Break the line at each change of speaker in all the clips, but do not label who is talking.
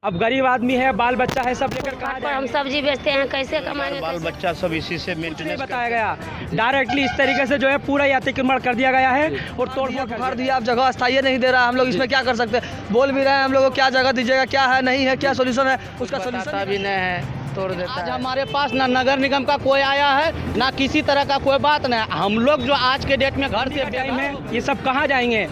अब गरीब आदमी है, बाल बच्चा है, सब लेकर कहाँ
पर हम सब्जी बेचते हैं, कैसे कमाएंगे?
बाल बच्चा सब इसी से मेंटेनेंस
बताया गया डायरेक्टली इस तरीके से जो है पूरा अतिक्रमण कर दिया गया है और तोड़फोड़
भर दिया। आप जगह स्थायी नहीं दे रहा, हम लोग इसमें क्या कर सकते हैं? बोल भी रहे हैं हम लोग को क्या जगह दीजिएगा, क्या है नहीं है, क्या सोल्यूशन है, उसका सोल्यूशन
भी नहीं है, तोड़ देता
आज
है।
हमारे पास ना नगर निगम का कोई आया है, ना किसी तरह का कोई बात नहीं। हम लोग जो आज के डेट में घर से
टाइम है, ये सब कहाँ जाएंगे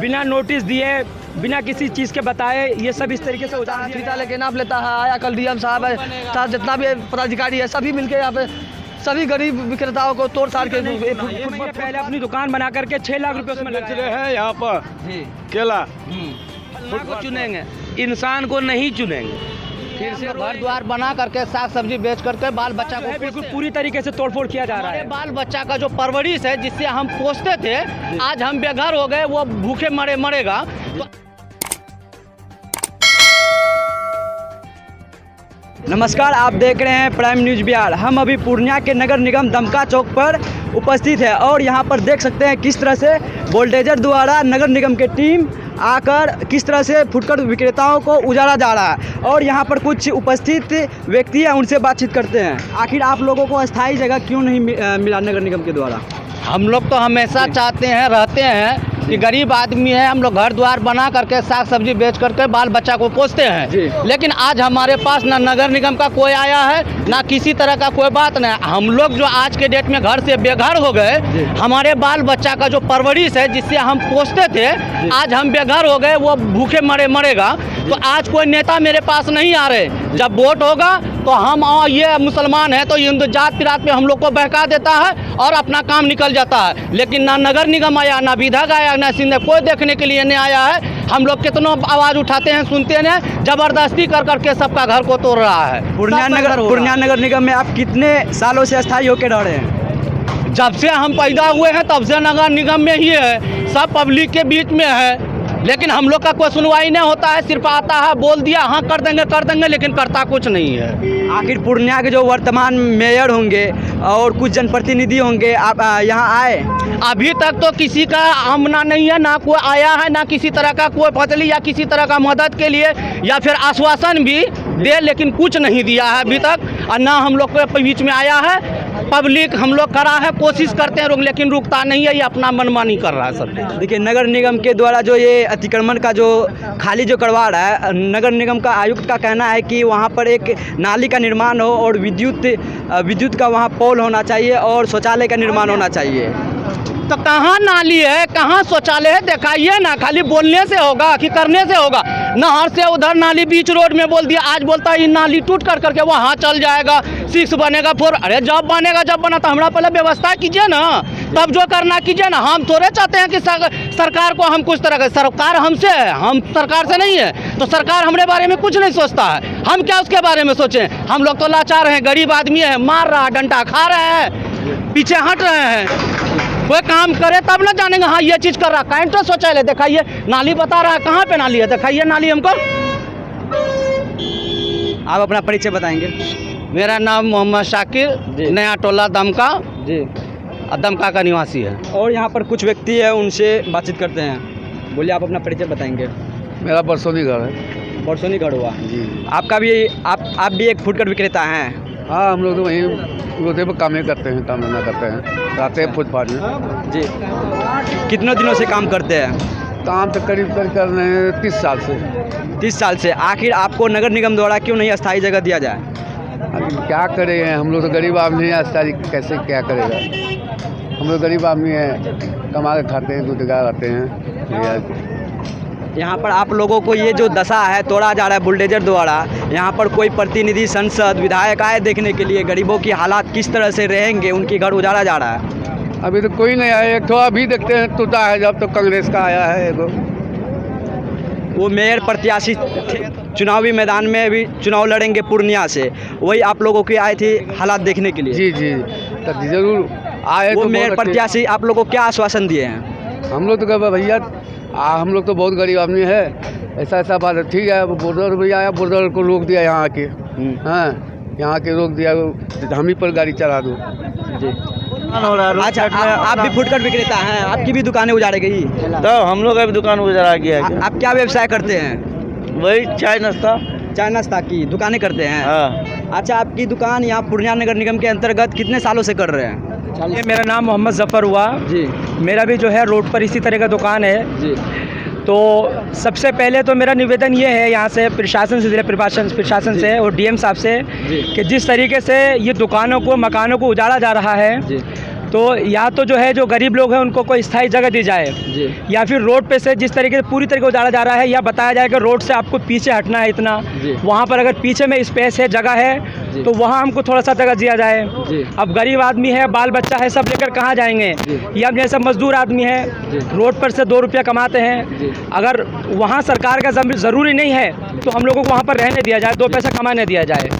बिना नोटिस दिए, बिना किसी चीज़ के बताए? ये सब इस तरीके से
फीता लेके नाप लेता है। आया कल डीएम साहब है, साथ जितना भी पदाधिकारी है सभी मिलके यहाँ पे सभी गरीब विक्रेताओं को तोड़ साड़ के
पहले अपनी दुकान बना करके 6 लाख रुपए उसमें लग रहे हैं।
यहाँ पर केला
को चुनेंगे,
इंसान को नहीं चुनेंगे।
फिर से घर द्वार बना करके साग सब्जी बेच करके बाल बच्चा को
बिल्कुल पूरी तरीके से तोड़फोड़ किया जा रहा है।
बाल बच्चा का जो परवरिश है जिससे हम पोसते थे, आज हम बेघर हो गए, वो भूखे मरेगा। तो
नमस्कार, आप देख रहे हैं प्राइम न्यूज़ बिहार। हम अभी पूर्णिया के नगर निगम दमका चौक पर उपस्थित है और यहाँ पर देख सकते हैं किस तरह से बुलडोजर द्वारा नगर निगम की टीम आकर किस तरह से फुटकर विक्रेताओं को उजाड़ा जा रहा है और यहाँ पर कुछ उपस्थित व्यक्ति हैं, उनसे बातचीत करते हैं। आखिर आप लोगों को अस्थायी जगह क्यों नहीं मिला नगर निगम के द्वारा?
हम लोग तो हमेशा चाहते हैं, रहते हैं कि गरीब आदमी है, हम लोग घर द्वार बना करके साग सब्जी बेच करके बाल बच्चा को पोसते हैं। लेकिन आज हमारे पास ना नगर निगम का कोई आया है, ना किसी तरह का कोई बात नहीं। हम लोग जो आज के डेट में घर से बेघर हो गए, हमारे बाल बच्चा का जो परवरिश है जिससे हम पोसते थे, आज हम बेघर हो गए, वो भूखे मरेगा। तो आज कोई नेता मेरे पास नहीं आ रहे। जब वोट होगा तो हम ये मुसलमान है तो हिंदू जात पिरात में हम लोग को बहका देता है और अपना काम निकल जाता है। लेकिन ना नगर निगम आया, ना विधायक आया, ना सिंध, कोई देखने के लिए नहीं आया है। हम लोग कितनों आवाज़ उठाते हैं, सुनते हैं, जबरदस्ती कर करके सबका घर को तोड़ रहा है।
पूर्णिया नगर निगम में आप कितने सालों से अस्थायी होकर रह रहे हैं?
जब से हम पैदा हुए हैं तब से नगर निगम में ही है, सब पब्लिक के बीच में है। लेकिन हम लोग का कोई सुनवाई नहीं होता है, सिर्फ आता है, बोल दिया हाँ कर देंगे, लेकिन करता कुछ नहीं है।
आखिर पूर्णिया के जो वर्तमान मेयर होंगे और कुछ जनप्रतिनिधि होंगे, आप यहाँ आए?
अभी तक तो किसी का आमना नहीं है, ना कोई आया है, ना किसी तरह का कोई फसली या किसी तरह का मदद के लिए या फिर आश्वासन भी दे, लेकिन कुछ नहीं दिया है अभी तक। और ना हम लोग के बीच में आया है। पब्लिक हम लोग करा है, कोशिश करते हैं लेकिन रुकता नहीं है, ये अपना मनमानी कर रहा है सब।
देखिए, नगर निगम के द्वारा जो ये अतिक्रमण का जो खाली जो करवा रहा है, नगर निगम का आयुक्त का कहना है कि वहाँ पर एक नाली का निर्माण हो और विद्युत का वहाँ पोल होना चाहिए और शौचालय का निर्माण होना चाहिए।
तो कहाँ नाली है, कहाँ शौचालय है, दिखाइए ना। खाली बोलने से होगा कि करने से होगा? नहर से उधर नाली बीच रोड में बोल दिया, आज बोलता है ये नाली टूट कर करके वहाँ चल जाएगा, 6 बनेगा 4। अरे जब बना तो हमारा पहले व्यवस्था कीजिए ना, तब जो करना कीजिए ना। हम थोड़े चाहते हैं कि सरकार को हम कुछ तरह का, सरकार हमसे है, हम सरकार से नहीं है। तो सरकार हमारे बारे में कुछ नहीं सोचता है, हम क्या उसके बारे में सोचें? हम लोग तो लाचार हैं, गरीब आदमी है, मार रहा, डंडा खा रहे हैं, पीछे हट रहे हैं। कोई काम करे तब ना जानेंगे हाँ ये चीज़ कर रहा। कैंटर शौचालय दिखाइए, नाली बता रहा है, कहाँ पे नाली है, दिखाइए नाली हमको।
आप अपना परिचय बताएंगे?
मेरा नाम मोहम्मद शाकिर, नया टोला दमका
जी,
दमका का निवासी है।
और यहाँ पर कुछ व्यक्ति है, उनसे बातचीत करते हैं। बोलिए, आप अपना परिचय बताएंगे?
मेरा बरसोनी घर है।
बरसोनी घर हुआ
जी।
आपका भी आप भी एक फुटकर विक्रेता हैं?
हाँ, हम लोग तो वहीं रोडे पर काम करते हैं, काम धंधा करते हैं, रहते हैं फुटपाथ में।
जी। कितने दिनों से काम करते हैं?
काम तो करीब कर रहे हैं 30 साल से।
30 साल से। आखिर आपको नगर निगम द्वारा क्यों नहीं अस्थायी जगह दिया जाए?
अभी क्या करें, हम लोग तो गरीब आदमी हैं, अस्थायी कैसे क्या करेगा? हम लोग गरीब आदमी हैं, कमा के खाते हैं, दूध गा रहते हैं।
यहाँ पर आप लोगों को ये जो दशा है, तोड़ा जा रहा है बुलडोजर द्वारा, यहाँ पर कोई प्रतिनिधि, सांसद, विधायक आए देखने के लिए गरीबों की हालात किस तरह से रहेंगे, उनकी घर उजाड़ा जा रहा है?
अभी तो कोई नहीं आया। एक तो अभी देखते हैं टूटा है, जब तो कांग्रेस का आया है एगो।
वो मेयर प्रत्याशी चुनावी मैदान में अभी चुनाव लड़ेंगे पूर्णिया से, वही आप लोगों की आए थे हालात देखने के लिए?
जी जी, तो जरूर आए।
वो
तो
मेयर प्रत्याशी आप लोगों को क्या आश्वासन दिए हैं?
हम लोग तो कह भैया, हम लोग तो बहुत गरीब आदमी है, ऐसा बात है। ठीक है, बोर्डर भी आया, बोर्डर को रोक दिया यहाँ के। हाँ, यहाँ के रोक दिया, हम ही पर गाड़ी चला दो जी।
अच्छा, आप भी फुटकर विक्रेता हैं, आपकी भी दुकानें उजाड़ी गई?
तो हम लोग का भी दुकान उजाड़ा गया।
आप क्या व्यवसाय करते हैं?
वही चाय नाश्ता।
चाय नाश्ता की दुकानें करते हैं।
हाँ।
अच्छा, आपकी दुकान यहाँ पूर्णिया नगर निगम के अंतर्गत कितने सालों से कर रहे हैं?
ये मेरा नाम मोहम्मद ज़फ़र हुआ
जी
मेरा भी जो है रोड पर इसी तरह का दुकान है।
जी।
तो सबसे पहले तो मेरा निवेदन ये है यहाँ से प्रशासन से, ज़िला प्रशासन से और डीएम साहब से कि जिस तरीके से ये दुकानों को, मकानों को उजाड़ा जा रहा है,
जी
तो या तो जो है जो गरीब लोग हैं उनको कोई स्थायी जगह दी जाए,
जी
या फिर रोड पे से जिस तरीके से पूरी तरीके से उजाड़ा जा रहा है, या बताया जाए कि रोड से आपको पीछे हटना है इतना,
जी।
वहाँ पर अगर पीछे में स्पेस है, जगह
जी।
है, तो वहाँ हमको थोड़ा सा जगह दिया जाए।
जी।
अब गरीब आदमी है, बाल बच्चा है, सब लेकर कहाँ जाएंगे?
जी।
या जैसे मजदूर आदमी है,
जी।
रोड पर से 2 रुपया कमाते हैं,
जी।
अगर वहाँ सरकार का ज़रूरी नहीं है तो हम लोगों को वहाँ पर रहने दिया जाए, 2 पैसा कमाने दिया जाए।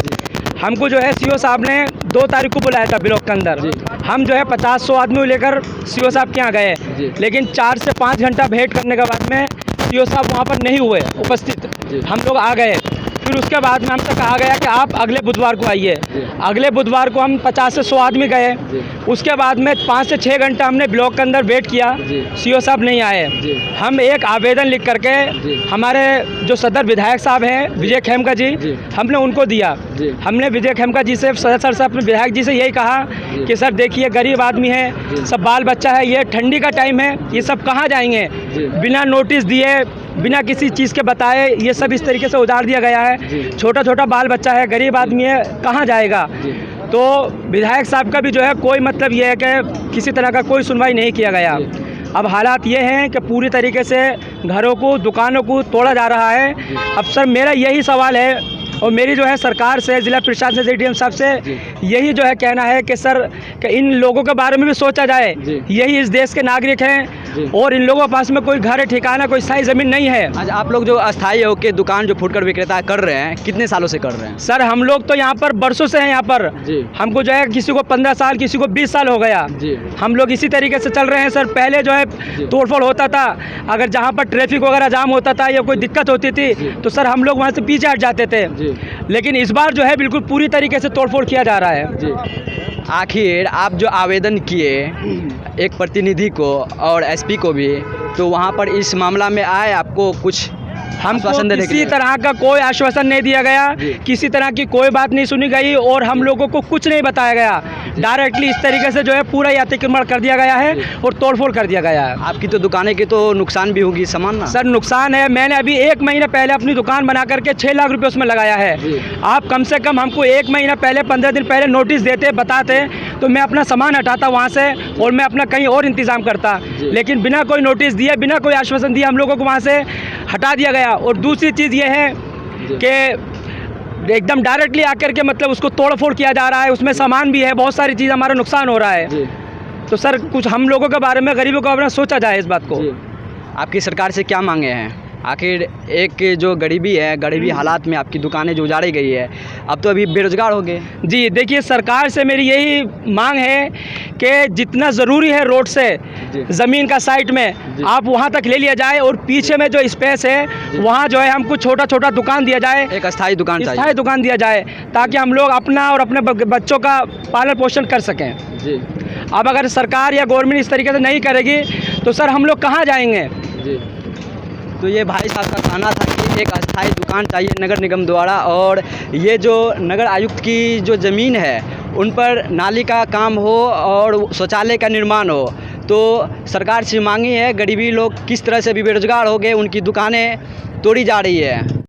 हमको जो है सीओ साहब ने 2 तारीख को बुलाया था ब्लॉक के अंदर। हम जो है 50-100 आदमी को लेकर सीओ साहब के यहाँ गए, लेकिन 4 से 5 घंटा भेंट करने के बाद में सीओ साहब वहाँ पर नहीं हुए उपस्थित। हम लोग आ गए, फिर उसके बाद में हमसे कहा गया कि आप अगले बुधवार को आइए। अगले बुधवार को हम 50 से 100 आदमी गए। उसके बाद में 5 से 6 घंटा हमने ब्लॉक के अंदर वेट किया, सीओ साहब नहीं आए। हम एक आवेदन लिख करके हमारे जो सदर विधायक साहब हैं विजय खेमका जी, हमने उनको दिया। हमने विजय खेमका जी से, सर से, अपने विधायक जी से यही कहा कि सर देखिए गरीब आदमी है, सब बाल बच्चा है, ये ठंडी का टाइम है, ये सब कहाँ जाएंगे? बिना नोटिस दिए, बिना किसी चीज़ के बताए ये सब इस तरीके से उजाड़ दिया गया है। छोटा छोटा बाल बच्चा है, गरीब आदमी है, कहाँ जाएगा? तो विधायक साहब का भी जो है कोई मतलब ये है कि किसी तरह का कोई सुनवाई नहीं किया गया। अब हालात ये हैं कि पूरी तरीके से घरों को, दुकानों को तोड़ा जा रहा है। अब सर मेरा यही सवाल है और मेरी जो है सरकार से, ज़िला प्रशासन से, डीएम साहब से यही जो है कहना है कि सर कि इन लोगों के बारे में भी सोचा जाए। यही इस देश के नागरिक हैं और इन लोगों के पास में कोई घर ठिकाना, कोई स्थायी ज़मीन नहीं है।
आज आप लोग जो अस्थायी होकर दुकान जो फुटकर विक्रेता कर रहे हैं, कितने सालों से कर रहे हैं?
सर हम लोग तो यहाँ पर बरसों से हैं यहाँ पर। हमको जो है किसी को 15 साल, किसी को 20 साल हो गया। हम लोग इसी तरीके से चल रहे हैं सर। पहले जो है तोड़फोड़ होता था, अगर जहाँ पर ट्रैफिक वगैरह जाम होता था या कोई दिक्कत होती थी तो सर हम लोग वहाँ से पीछे हट जाते थे, लेकिन इस बार जो है बिल्कुल पूरी तरीके से तोड़फोड़ किया जा रहा है।
आखिर आप जो आवेदन किए एक प्रतिनिधि को और एसपी को भी, तो वहाँ पर इस मामला में आए आपको कुछ
हमको किसी तरह का कोई आश्वासन नहीं दिया गया, किसी तरह की कोई बात नहीं सुनी गई और हम लोगों को कुछ नहीं बताया गया। डायरेक्टली इस तरीके से जो है पूरा अतिक्रमण कर दिया गया है और तोड़फोड़ कर दिया गया है।
आपकी तो दुकानें की तो नुकसान भी होगी सामान ना?
सर नुकसान है। मैंने अभी 1 महीना पहले अपनी दुकान बना करके 6 लाख रुपये उसमें लगाया है। आप कम से कम हमको 1 महीना पहले, 15 दिन पहले नोटिस देते, बताते तो मैं अपना सामान हटाता वहाँ से और मैं अपना कहीं और इंतज़ाम करता, लेकिन बिना कोई नोटिस दिए, बिना कोई आश्वासन दिए हम लोगों को वहाँ से हटा दिया गया। और दूसरी चीज़ ये है कि एकदम डायरेक्टली आकर के मतलब उसको तोड़-फोड़ किया जा रहा है, उसमें सामान भी है, बहुत सारी चीज़, हमारा नुकसान हो रहा है। तो सर कुछ हम लोगों के बारे में, गरीबों के बारे में सोचा जाए इस बात को।
आपकी सरकार से क्या मांगे हैं? आखिर एक जो गरीबी है, गरीबी हालात में आपकी दुकानें जो उजाड़ी गई है, अब तो अभी बेरोजगार हो गए।
जी देखिए, सरकार से मेरी यही मांग है कि जितना ज़रूरी है रोड से ज़मीन का साइड में आप वहाँ तक ले लिया जाए और पीछे में जो स्पेस है वहाँ जो है हमको छोटा छोटा दुकान दिया जाए,
एक अस्थायी दुकान चाहिए,
अस्थायी दुकान दिया जाए, ताकि हम लोग अपना और अपने बच्चों का पालन पोषण कर सकें।
जी।
अब अगर सरकार या गवर्नमेंट इस तरीके से नहीं करेगी तो सर हम लोग कहाँ जाएंगे?
जी। तो ये भाई साहब का कहना था कि एक अस्थायी दुकान चाहिए नगर निगम द्वारा, और ये जो नगर आयुक्त की जो ज़मीन है उन पर नाली का काम हो और शौचालय का निर्माण हो। तो सरकार से मांगी है, गरीबी लोग किस तरह से भी बेरोजगार हो गए, उनकी दुकानें तोड़ी जा रही है।